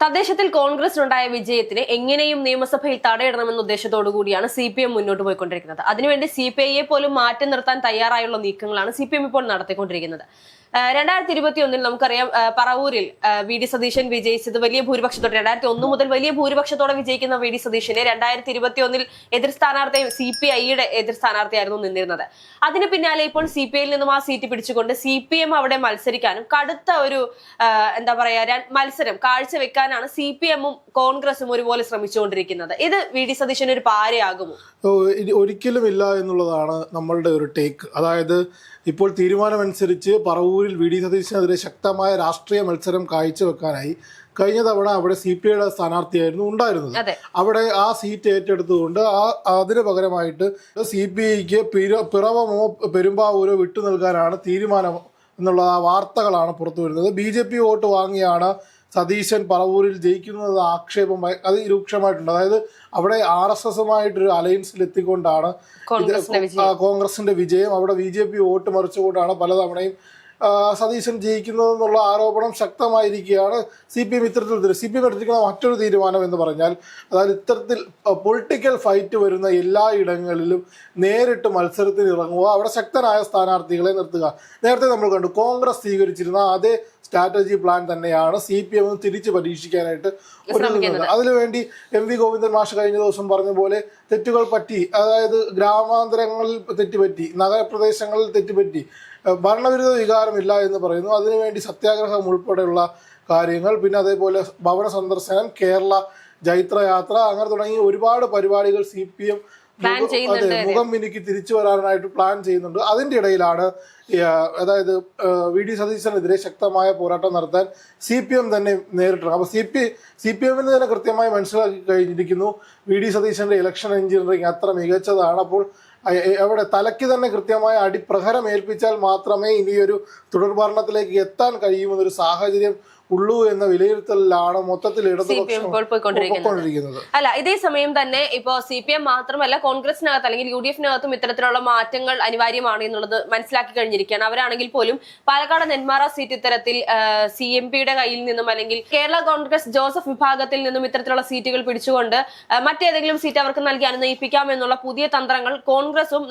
തദ്ദേശത്തിൽ കോൺഗ്രസിനുണ്ടായ വിജയത്തിന് എങ്ങനെയും നിയമസഭയിൽ തടയിടണമെന്ന ഉദ്ദേശത്തോടു കൂടിയാണ് CPM മുന്നോട്ട് പോയിക്കൊണ്ടിരിക്കുന്നത്. അതിനുവേണ്ടി CPIയെ പോലും മാറ്റി നിർത്താൻ തയ്യാറായുള്ള നീക്കങ്ങളാണ് CPM ഇപ്പോൾ നടത്തിക്കൊണ്ടിരിക്കുന്നത്. 2021 നമുക്കറിയാം പറവൂരിൽ VD സതീശൻ വിജയിച്ചത് വലിയ ഭൂരിപക്ഷത്തോടെ 2001 മുതൽ വലിയ ഭൂരിപക്ഷത്തോടെ വിജയിക്കുന്ന VD സതീശനെ 2021 എതിർ സ്ഥാനാർത്ഥി CPIയുടെ എതിർ സ്ഥാനാർത്ഥിയായിരുന്നു നിന്നിരുന്നത്. അതിന് പിന്നാലെ ഇപ്പോൾ CPIയിൽ നിന്നും ആ സീറ്റ് പിടിച്ചുകൊണ്ട് CPM അവിടെ മത്സരിക്കാനും കടുത്ത ഒരു എന്താ പറയാ മത്സരം കാഴ്ചവെക്കാനാണ് CPM-ഉം കോൺഗ്രസും ഒരുപോലെ ശ്രമിച്ചുകൊണ്ടിരിക്കുന്നത്. ഇത് VD സതീശന് ഒരു പാരയാകുമോ? ഒരിക്കലും ഇല്ല എന്നുള്ളതാണ് നമ്മളുടെ ഒരു ടേക്ക്. അതായത് ഇപ്പോൾ തീരുമാനമനുസരിച്ച് പറവൂരിൽ VD സതീശനെതിരെ ശക്തമായ രാഷ്ട്രീയ മത്സരം കാഴ്ചവെക്കാനായി കഴിഞ്ഞ തവണ അവിടെ CPIയുടെ സ്ഥാനാർത്ഥിയായിരുന്നു ഉണ്ടായിരുന്നത്. അവിടെ ആ സീറ്റ് ഏറ്റെടുത്തുകൊണ്ട് അതിന് പകരമായിട്ട് CPIക്ക് പിറവമോ പെരുമ്പാവൂരോ വിട്ടു നൽകാനാണ് തീരുമാനം എന്നുള്ള വാർത്തകളാണ് പുറത്തു വരുന്നത്. BJP വോട്ട് വാങ്ങിയാണ് സതീശൻ പറവൂരിൽ ജയിക്കുന്നത് ആക്ഷേപം രൂക്ഷമായിട്ടുണ്ട്. അതായത് അവിടെ RSSുമായിട്ടൊരു അലയൻസിൽ എത്തിക്കൊണ്ടാണ് കോൺഗ്രസിന്റെ വിജയം. അവിടെ BJP വോട്ട് മറിച്ചുകൊണ്ടാണ് പലതവണയും സതീശൻ ജയിക്കുന്നതെന്നുള്ള ആരോപണം ശക്തമായിരിക്കുകയാണ്. CPM എടുത്തിരിക്കുന്ന മറ്റൊരു തീരുമാനം എന്ന് പറഞ്ഞാൽ, അതായത് ഇത്തരത്തിൽ പൊളിറ്റിക്കൽ ഫൈറ്റ് വരുന്ന എല്ലാ ഇടങ്ങളിലും നേരിട്ട് മത്സരത്തിന് ഇറങ്ങുക, അവിടെ ശക്തനായ സ്ഥാനാർത്ഥികളെ നിർത്തുക. നേരത്തെ നമ്മൾ കണ്ടു കോൺഗ്രസ് സ്വീകരിച്ചിരുന്ന അതേ സ്ട്രാറ്റജി പ്ലാൻ തന്നെയാണ് CPM തിരിച്ച് പരീക്ഷിക്കാനായിട്ട് ഒരുങ്ങുന്നത്. അതിനുവേണ്ടി MV ഗോവിന്ദൻ മാഷ് കഴിഞ്ഞ ദിവസം പറഞ്ഞ പോലെ തെറ്റുകൾ പറ്റി, അതായത് ഗ്രാമാന്തരങ്ങളിൽ തെറ്റുപറ്റി, നഗരപ്രദേശങ്ങളിൽ തെറ്റുപറ്റി, ഭരണവിരുദ്ധ വികാരമില്ല എന്ന് പറയുന്നു. അതിനുവേണ്ടി സത്യാഗ്രഹം ഉൾപ്പെടെയുള്ള കാര്യങ്ങൾ, പിന്നെ അതേപോലെ ഭവന സന്ദർശനം, കേരള ജൈത്രയാത്ര, അങ്ങനെ തുടങ്ങി ഒരുപാട് പരിപാടികൾ CPM മുഖം മിനുക്കി തിരിച്ചു വരാനായിട്ട് പ്ലാൻ ചെയ്യുന്നുണ്ട്. അതിൻ്റെ ഇടയിലാണ് അതായത് VD സതീശനെതിരെ ശക്തമായ പോരാട്ടം നടത്താൻ CPM തന്നെ നേരിട്ടത്. അപ്പോൾ CPM-ന് തന്നെ കൃത്യമായി മനസ്സിലാക്കി കഴിഞ്ഞിരിക്കുന്നു VD സതീശന്റെ ഇലക്ഷൻ എഞ്ചിനീയറിംഗ് അത്ര മികച്ചതാണ്. അപ്പോൾ അവിടെ തലയ്ക്ക് തന്നെ കൃത്യമായ അടിപ്രഹരം ഏൽപ്പിച്ചാൽ മാത്രമേ ഇനിയൊരു തുടർഭരണത്തിലേക്ക് എത്താൻ കഴിയുമെന്നൊരു സാഹചര്യം ഉള്ളൂ എന്ന വിലയിരുത്തലാണ് മൊത്തത്തിൽ പോയിക്കൊണ്ടിരിക്കുന്നത്. അല്ല, ഇതേ സമയം തന്നെ ഇപ്പോ CPM മാത്രമല്ല കോൺഗ്രസിനകത്ത് അല്ലെങ്കിൽ UDF-നകത്തും ഇത്തരത്തിലുള്ള മാറ്റങ്ങൾ അനിവാര്യമാണ് എന്നുള്ളത് മനസ്സിലാക്കി കഴിഞ്ഞിരിക്കുകയാണ്. അവരാണെങ്കിൽ പോലും പാലക്കാട് നെന്മാറ സീറ്റ് ഇത്തരത്തിൽ CMPയുടെ കയ്യിൽ നിന്നും അല്ലെങ്കിൽ കേരള കോൺഗ്രസ് ജോസഫ് വിഭാഗത്തിൽ നിന്നും ഇത്തരത്തിലുള്ള സീറ്റുകൾ പിടിച്ചുകൊണ്ട് മറ്റേതെങ്കിലും സീറ്റ് അവർക്ക് നൽകി അനുനയിപ്പിക്കാം എന്നുള്ള പുതിയ തന്ത്രങ്ങൾ കോൺഗ്രസും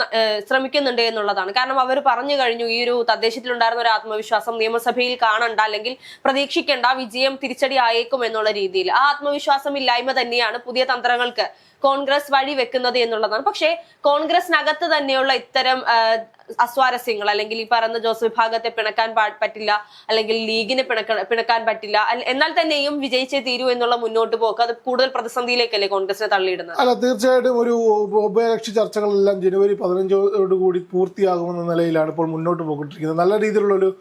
ശ്രമിക്കുന്നുണ്ട് എന്നുള്ളതാണ്. കാരണം അവർ പറഞ്ഞു കഴിഞ്ഞു, ഈ ഒരു തദ്ദേശത്തിലുണ്ടായിരുന്ന ഒരു ആത്മവിശ്വാസം നിയമസഭയിൽ കാണണ്ട അല്ലെങ്കിൽ പ്രതീക്ഷിക്കേണ്ട, വിജയം തിരിച്ചടി ആയേക്കും എന്നുള്ള രീതിയിൽ ആ ആത്മവിശ്വാസം ഇല്ലായ്മ തന്നെയാണ് പുതിയ തന്ത്രങ്ങൾക്ക് കോൺഗ്രസ് വഴി വെക്കുന്നത് എന്നുള്ളതാണ്. പക്ഷേ കോൺഗ്രസിനകത്ത് തന്നെയുള്ള ഇത്തരം അസ്വാരസ്യങ്ങൾ, അല്ലെങ്കിൽ ഈ പറയുന്ന ജോസ് വിഭാഗത്തെ പിണക്കാൻ പറ്റില്ല, അല്ലെങ്കിൽ ലീഗിനെ പിണക്കാൻ പറ്റില്ല, എന്നാൽ തന്നെയും വിജയിച്ചേ തീരൂ എന്നുള്ള മുന്നോട്ട് പോക്ക് അത് കൂടുതൽ പ്രതിസന്ധിയിലേക്കല്ലേ കോൺഗ്രസിനെ തള്ളിയിടുന്നത്? അല്ല, തീർച്ചയായിട്ടും ഒരു ഉഭയകക്ഷി ചർച്ചകളെല്ലാം ജനുവരി 15 പൂർത്തിയാകുമെന്ന നിലയിലാണ് ഇപ്പോൾ മുന്നോട്ട് പോയിക്കൊണ്ടിരിക്കുന്നത്. നല്ല രീതിയിലുള്ള ഒരു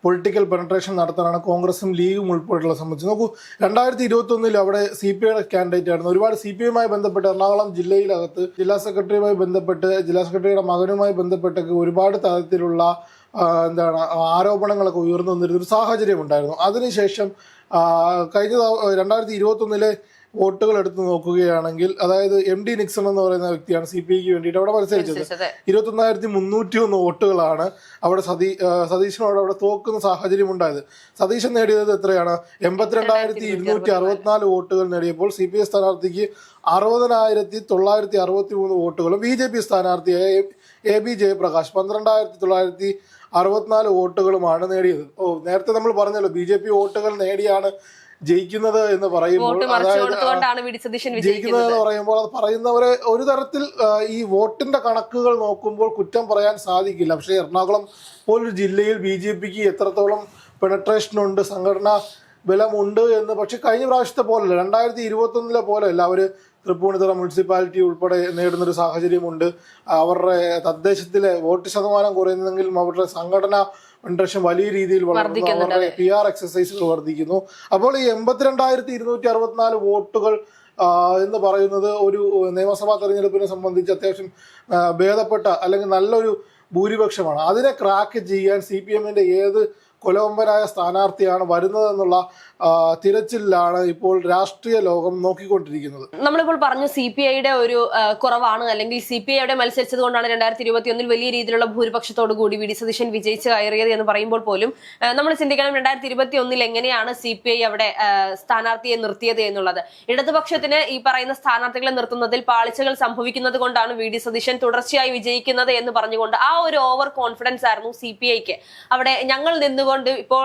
പൊളിറ്റിക്കൽ പെനട്രേഷൻ നടത്താനാണ് കോൺഗ്രസും ലീഗും ഉൾപ്പെടെയുള്ള സംബന്ധിച്ച്. നോക്കൂ, 2021 അവിടെ CPIയുടെ കാൻഡിഡേറ്റ് ആയിരുന്നു. ഒരുപാട് CPIയുമായി ബന്ധപ്പെട്ട് എറണാകുളം ജില്ലയിലകത്ത് ജില്ലാ സെക്രട്ടറിയുമായി ബന്ധപ്പെട്ട്, ജില്ലാ സെക്രട്ടറിയുടെ മകനുമായി ബന്ധപ്പെട്ടൊക്കെ ഒരുപാട് തരത്തിലുള്ള ആരോപണങ്ങളൊക്കെ ഉയർന്നു വന്നിരുന്നൊരു സാഹചര്യം ഉണ്ടായിരുന്നു. അതിനുശേഷം കഴിഞ്ഞ 2021 വോട്ടുകൾ എടുത്ത് നോക്കുകയാണെങ്കിൽ, അതായത് MD നിക്സൺ എന്ന് പറയുന്ന വ്യക്തിയാണ് CPIക്ക് വേണ്ടിയിട്ട് അവിടെ മത്സരിച്ചത്. 21,301 വോട്ടുകളാണ് അവിടെ സതീശനോട് അവിടെ തോക്കുന്ന സാഹചര്യം ഉണ്ടായത്. സതീശൻ നേടിയത് എത്രയാണ്? 82,264 വോട്ടുകൾ നേടിയപ്പോൾ CPI സ്ഥാനാർത്ഥിക്ക് 60,963 വോട്ടുകളും BJP സ്ഥാനാർത്ഥിയായ AB ജയപ്രകാശ് 12,964 വോട്ടുകളുമാണ് നേടിയത്. നേരത്തെ നമ്മൾ പറഞ്ഞല്ലോ BJP വോട്ടുകൾ നേടിയാണ് ജയിക്കുന്നത് എന്ന് പറയുമ്പോൾ, ജയിക്കുന്നത് എന്ന് പറയുമ്പോൾ അത് പറയുന്നവരെ ഒരു തരത്തിൽ ഈ വോട്ടിന്റെ കണക്കുകൾ നോക്കുമ്പോൾ കുറ്റം പറയാൻ സാധിക്കില്ല. പക്ഷേ എറണാകുളം പോലൊരു ജില്ലയിൽ BJPക്ക് എത്രത്തോളം പെനട്രേഷൻ ഉണ്ട്, സംഘടനാ ബലമുണ്ട് എന്ന് പക്ഷെ കഴിഞ്ഞ പ്രാവശ്യത്തെ പോലല്ല, 2021 പോലെയല്ല. അവർ തൃപ്പൂണിത്തുറ മുനിസിപ്പാലിറ്റി ഉൾപ്പെടെ നേടുന്നൊരു സാഹചര്യമുണ്ട്. അവരുടെ തദ്ദേശത്തിലെ വോട്ട് ശതമാനം കുറയുന്നെങ്കിലും അവരുടെ സംഘടന പെനട്രേഷൻ വലിയ രീതിയിൽ വളർന്നു, അവരുടെ PR എക്സസൈസുകൾ വർദ്ധിക്കുന്നു. അപ്പോൾ ഈ 82,264 വോട്ടുകൾ എന്ന് പറയുന്നത് ഒരു നിയമസഭാ തെരഞ്ഞെടുപ്പിനെ സംബന്ധിച്ച് അത്യാവശ്യം ഭേദപ്പെട്ട അല്ലെങ്കിൽ നല്ലൊരു ഭൂരിപക്ഷമാണ്. അതിനെ ക്രാക്ക് ചെയ്യാൻ CPM-ന്റെ ഏത് കൊലകൊമ്പനായ സ്ഥാനാർത്ഥിയാണ് വരുന്നതെന്നുള്ള തിരച്ചിലാണ് ഇപ്പോൾ രാഷ്ട്രീയ ലോകം നോക്കിക്കൊണ്ടിരിക്കുന്നത്. നമ്മളിപ്പോൾ പറഞ്ഞു CPIയുടെ ഒരു കുറവാണ്, അല്ലെങ്കിൽ CPI അവിടെ മത്സരിച്ചത് കൊണ്ടാണ് 2021 വലിയ രീതിയിലുള്ള ഭൂരിപക്ഷത്തോടു കൂടി വി ഡി സതീശൻ വിജയിച്ച് കയറിയത് എന്ന് പറയുമ്പോൾ പോലും നമ്മൾ ചിന്തിക്കണം 2021 എങ്ങനെയാണ് CPI അവിടെ സ്ഥാനാർത്ഥിയെ നിർത്തിയത് എന്നുള്ളത്. ഇടതുപക്ഷത്തിന് ഈ പറയുന്ന സ്ഥാനാർത്ഥികളെ നിർത്തുന്നതിൽ പാളിച്ചകൾ സംഭവിക്കുന്നത് കൊണ്ടാണ് വി ഡി സതീശൻ തുടർച്ചയായി വിജയിക്കുന്നത് എന്ന് പറഞ്ഞുകൊണ്ട് ആ ഒരു ഓവർ കോൺഫിഡൻസ് ആയിരുന്നു CPIക്ക്. അവിടെ ഞങ്ങൾ നിന്നുകൊണ്ട് ഇപ്പോ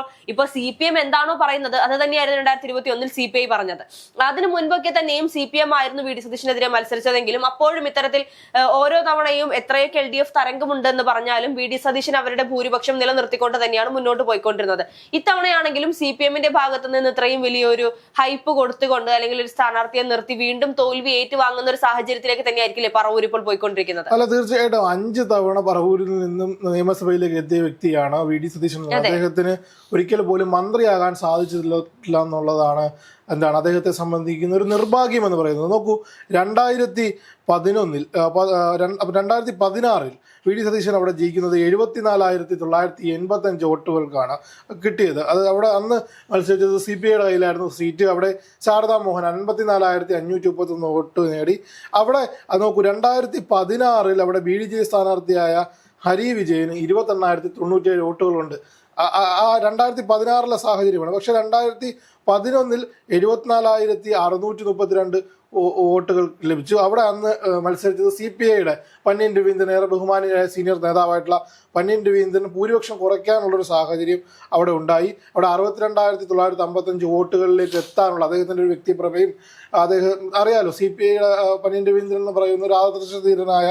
CPM എന്താണോ പറയുന്നത് അത് തന്നെയായിരുന്നു 2021 CPI പറഞ്ഞത്. അതിനു മുൻപൊക്കെ തന്നെയും CPM ആയിരുന്നു വി ഡി സതീശനെതിരെ മത്സരിച്ചതെങ്കിലും അപ്പോഴും ഇത്തരത്തിൽ ഓരോ തവണയും എത്രയൊക്കെ LDF തരംഗമുണ്ടെന്ന് പറഞ്ഞാലും വി ഡി സതീശൻ അവരുടെ ഭൂരിപക്ഷം നിലനിർത്തിക്കൊണ്ട് തന്നെയാണ് മുന്നോട്ട് പോയിക്കൊണ്ടിരുന്നത്. ഇത്തവണയാണെങ്കിലും CPMന്റെ ഭാഗത്ത് നിന്ന് ഇത്രയും വലിയൊരു ഹൈപ്പ് കൊടുത്തുകൊണ്ട് അല്ലെങ്കിൽ ഒരു സ്ഥാനാർത്ഥിയെ നിർത്തി വീണ്ടും തോൽവി ഏറ്റുവാങ്ങുന്ന ഒരു സാഹചര്യത്തിലേക്ക് തന്നെയായിരിക്കില്ലേ പറവൂർ ഇപ്പോൾ പോയിക്കൊണ്ടിരിക്കുന്നത്? അല്ല, തീർച്ചയായിട്ടും 5 തവണ പറവൂരിൽ നിന്നും നിയമസഭയിലേക്ക് എത്തിയ വ്യക്തിയാണ് വി ഡി സതീശൻ. അദ്ദേഹത്തിന് ഒരിക്കൽ പോലും മന്ത്രിയാകാൻ സാധിച്ചിട്ടില്ല എന്നുള്ളതാണ് അദ്ദേഹത്തെ സംബന്ധിക്കുന്ന ഒരു നിർഭാഗ്യം എന്ന് പറയുന്നത്. നോക്കൂ, 2016 വി ഡി സതീശൻ അവിടെ ജയിക്കുന്നത് 74,985 വോട്ടുകൾക്കാണ് കിട്ടിയത്. അത് അവിടെ അന്ന് മത്സരിച്ചത് CPIയുടെ കയ്യിലായിരുന്നു സീറ്റ്. അവിടെ ശാരദാ മോഹൻ 54,531 വോട്ട് നേടി. അവിടെ അത് നോക്കൂ, 2016 അവിടെ BDJ സ്ഥാനാർത്ഥിയായ ഹരി വിജയന് 28,097 വോട്ടുകളുണ്ട്. ആ 2016 സാഹചര്യമാണ്. പക്ഷെ 2011 74,632 വോട്ടുകൾ ലഭിച്ചു. അവിടെ അന്ന് മത്സരിച്ചത് CPIയുടെ പന്ന്യൻ രവീന്ദ്രൻ, ഏറെ ബഹുമാനിയായ സീനിയർ നേതാവായിട്ടുള്ള പന്ന്യൻ രവീന്ദ്രൻ ഭൂരിപക്ഷം കുറയ്ക്കാനുള്ളൊരു സാഹചര്യം അവിടെ ഉണ്ടായി. അവിടെ 62,955 വോട്ടുകളിലേക്ക് എത്താനുള്ള അദ്ദേഹത്തിൻ്റെ ഒരു വ്യക്തിപ്രഭയും, അദ്ദേഹം അറിയാലോ CPIയുടെ പന്ന്യൻ രവീന്ദ്രൻ എന്ന് പറയുന്ന ഒരു ആദർശധീരനായ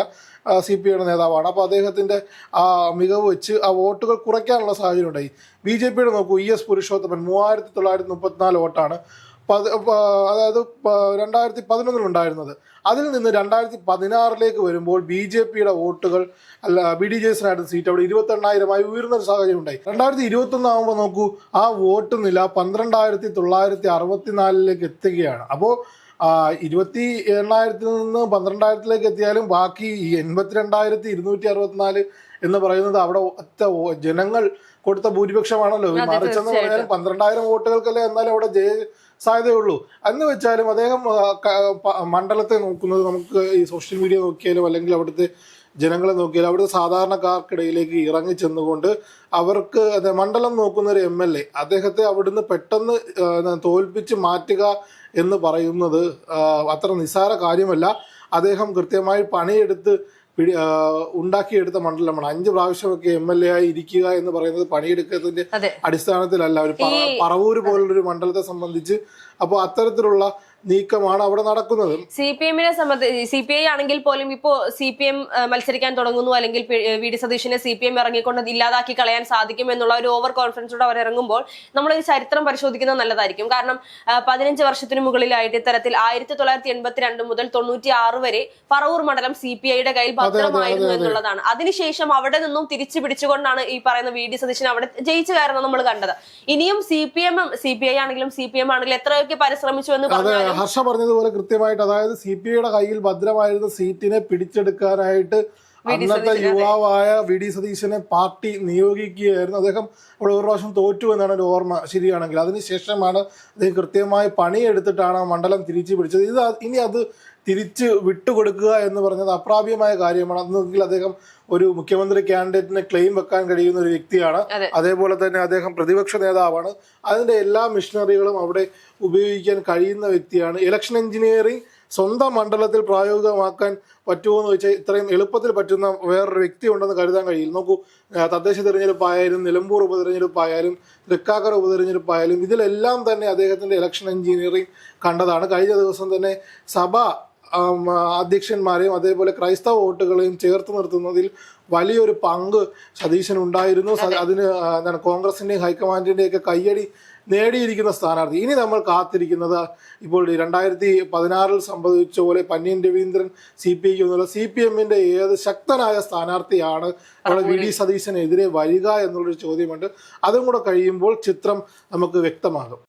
CPIയുടെ നേതാവാണ്. അപ്പോൾ അദ്ദേഹത്തിൻ്റെ ആ മികവ് വെച്ച് ആ വോട്ടുകൾ കുറയ്ക്കാനുള്ള സാഹചര്യം ഉണ്ടായി. BJPയുടെ നോക്കൂ, ES പുരുഷോത്തമൻ 3,934 വോട്ടാണ് അതായത് 2011 ഉണ്ടായിരുന്നത്. അതിൽ നിന്ന് 2016 വരുമ്പോൾ BJPയുടെ വോട്ടുകൾ BDJസിനായിരുന്നു സീറ്റ് അവിടെ 28,000 ഉയർന്ന ഒരു സാഹചര്യം ഉണ്ടായി. 2021 ആകുമ്പോൾ നോക്കൂ, ആ വോട്ട് നില 12,964 എത്തുകയാണ്. അപ്പോൾ 28,000 നിന്ന് 12,000 എത്തിയാലും ബാക്കി 82,264 എന്ന് പറയുന്നത് അവിടെ ജനങ്ങൾ കൊടുത്ത ഭൂരിപക്ഷമാണല്ലോ. മറിച്ചെന്ന് പറഞ്ഞാലും 12,000 വോട്ടുകൾക്കല്ലേ എന്നാലും അവിടെ സാധ്യതയുള്ളൂ. എന്ന് വെച്ചാലും അദ്ദേഹം മണ്ഡലത്തെ നോക്കുന്നത് നമുക്ക് ഈ സോഷ്യൽ മീഡിയ നോക്കിയാലും അല്ലെങ്കിൽ അവിടുത്തെ ജനങ്ങളെ നോക്കിയാലും അവിടുത്തെ സാധാരണക്കാർക്കിടയിലേക്ക് ഇറങ്ങി ചെന്നുകൊണ്ട് അവർക്ക് മണ്ഡലം നോക്കുന്ന ഒരു MLA അദ്ദേഹത്തെ അവിടുന്ന് പെട്ടെന്ന് തോൽപ്പിച്ച് മാറ്റുക എന്ന് പറയുന്നത് അത്ര നിസ്സാര കാര്യമല്ല. അദ്ദേഹം കൃത്യമായി പണിയെടുത്ത് ഉണ്ടാക്കിയെടുത്ത മണ്ഡലമാണ്. 5 പ്രാവശ്യമൊക്കെ MLA ആയി ഇരിക്കുക എന്ന് പറയുന്നത് പണിയെടുക്കുന്നതിന്റെ അടിസ്ഥാനത്തിലല്ല. ഒരു പറവൂര് പോലുള്ളൊരു മണ്ഡലത്തെ സംബന്ധിച്ച് അപ്പോൾ അത്തരത്തിലുള്ള നീക്കമാണ് അവിടെ നടക്കുന്നത്. CPMനെ സംബന്ധിച്ച് CPI ആണെങ്കിൽ പോലും ഇപ്പോ CPM മത്സരിക്കാൻ തുടങ്ങുന്നു, അല്ലെങ്കിൽ വി ഡി സതീശനെ CPM ഇറങ്ങിക്കൊണ്ട് ഇല്ലാതാക്കി കളയാൻ സാധിക്കും എന്നുള്ള ഒരു ഓവർ കോൺഫിഡൻസോടെ അവർ ഇറങ്ങുമ്പോൾ നമ്മളൊരു ചരിത്രം പരിശോധിക്കുന്നത് നല്ലതായിരിക്കും. കാരണം 15 വർഷത്തിന് മുകളിലായിട്ട് ഇത്തരത്തിൽ 1982 മുതൽ 96 വരെ പറവൂർ മണ്ഡലം CPIയുടെ കയ്യിൽ ഭദ്രമായിരുന്നു എന്നുള്ളതാണ്. അതിനുശേഷം അവിടെ നിന്നും തിരിച്ചു പിടിച്ചുകൊണ്ടാണ് ഈ പറയുന്ന വി ഡി സതീശൻ അവിടെ ജയിച്ചു കയറുന്നത് നമ്മൾ കണ്ടത്. ഇനിയും CPI ആണെങ്കിലും CPM ആണെങ്കിലും എത്രയൊക്കെ പരിശ്രമിച്ചു എന്ന് പറഞ്ഞാൽ ഹർഷ പറഞ്ഞതുപോലെ കൃത്യമായിട്ട്, അതായത് CPIയുടെ കയ്യിൽ ഭദ്രമായിരുന്ന സീറ്റിനെ പിടിച്ചെടുക്കാനായിട്ട് അന്നത്തെ യുവാവായ വി ഡി സതീശനെ പാർട്ടി നിയോഗിക്കുകയായിരുന്നു. അദ്ദേഹം അവിടെ ഒരു പ്രാവശ്യം തോറ്റു എന്നാണ് ഒരു ഓർമ്മ ശരിയാണെങ്കിൽ. അതിനുശേഷമാണ് അദ്ദേഹം കൃത്യമായി പണിയെടുത്തിട്ടാണ് മണ്ഡലം തിരിച്ചു പിടിച്ചത്. ഇനി അത് തിരിച്ച് വിട്ടുകൊടുക്കുക എന്ന് പറഞ്ഞത് അപ്രാപ്യമായ കാര്യമാണ്. അതെങ്കിൽ അദ്ദേഹം ഒരു മുഖ്യമന്ത്രി കാൻഡിഡേറ്റിനെ ക്ലെയിം വെക്കാൻ കഴിയുന്ന ഒരു വ്യക്തിയാണ്. അതേപോലെ തന്നെ അദ്ദേഹം പ്രതിപക്ഷ നേതാവാണ്. അതിന്റെ എല്ലാ മിഷനറികളും അവിടെ ഉപയോഗിക്കാൻ കഴിയുന്ന വ്യക്തിയാണ്. ഇലക്ഷൻ എഞ്ചിനീയറിംഗ് സ്വന്തം മണ്ഡലത്തിൽ പ്രായോഗികമാക്കാൻ പറ്റുമോ എന്ന് വെച്ചാൽ ഇത്രയും എളുപ്പത്തിൽ പറ്റുന്ന വേറൊരു വ്യക്തി ഉണ്ടെന്ന് കരുതാൻ കഴിയില്ല. നോക്കൂ, തദ്ദേശ തെരഞ്ഞെടുപ്പായാലും നിലമ്പൂർ ഉപതെരഞ്ഞെടുപ്പായാലും തൃക്കാക്കര ഉപതെരഞ്ഞെടുപ്പായാലും ഇതിലെല്ലാം തന്നെ അദ്ദേഹത്തിന്റെ ഇലക്ഷൻ എഞ്ചിനീയറിംഗ് കണ്ടതാണ്. കഴിഞ്ഞ ദിവസം തന്നെ സഭ അധ്യക്ഷന്മാരെയും അതേപോലെ ക്രൈസ്തവ വോട്ടുകളെയും ചേർത്ത് നിർത്തുന്നതിൽ വലിയൊരു പങ്ക് സതീശനുണ്ടായിരുന്നു. അതിന് കോൺഗ്രസിന്റെയും ഹൈക്കമാൻഡിന്റെയും ഒക്കെ കയ്യടി നേടിയിരിക്കുന്ന സ്ഥാനാർത്ഥി. ഇനി നമ്മൾ കാത്തിരിക്കുന്നത് ഇപ്പോൾ 2016 സംഭവിച്ച പോലെ പന്ന്യൻ രവീന്ദ്രൻ CPIക്ക് എന്നുള്ള CPMന്റെ ഏത് ശക്തനായ സ്ഥാനാർത്ഥിയാണ് അവിടെ വി ഡി സതീശനെതിരെ വരിക എന്നുള്ളൊരു ചോദ്യമുണ്ട്. അതും കൂടെ കഴിയുമ്പോൾ ചിത്രം നമുക്ക് വ്യക്തമാകും.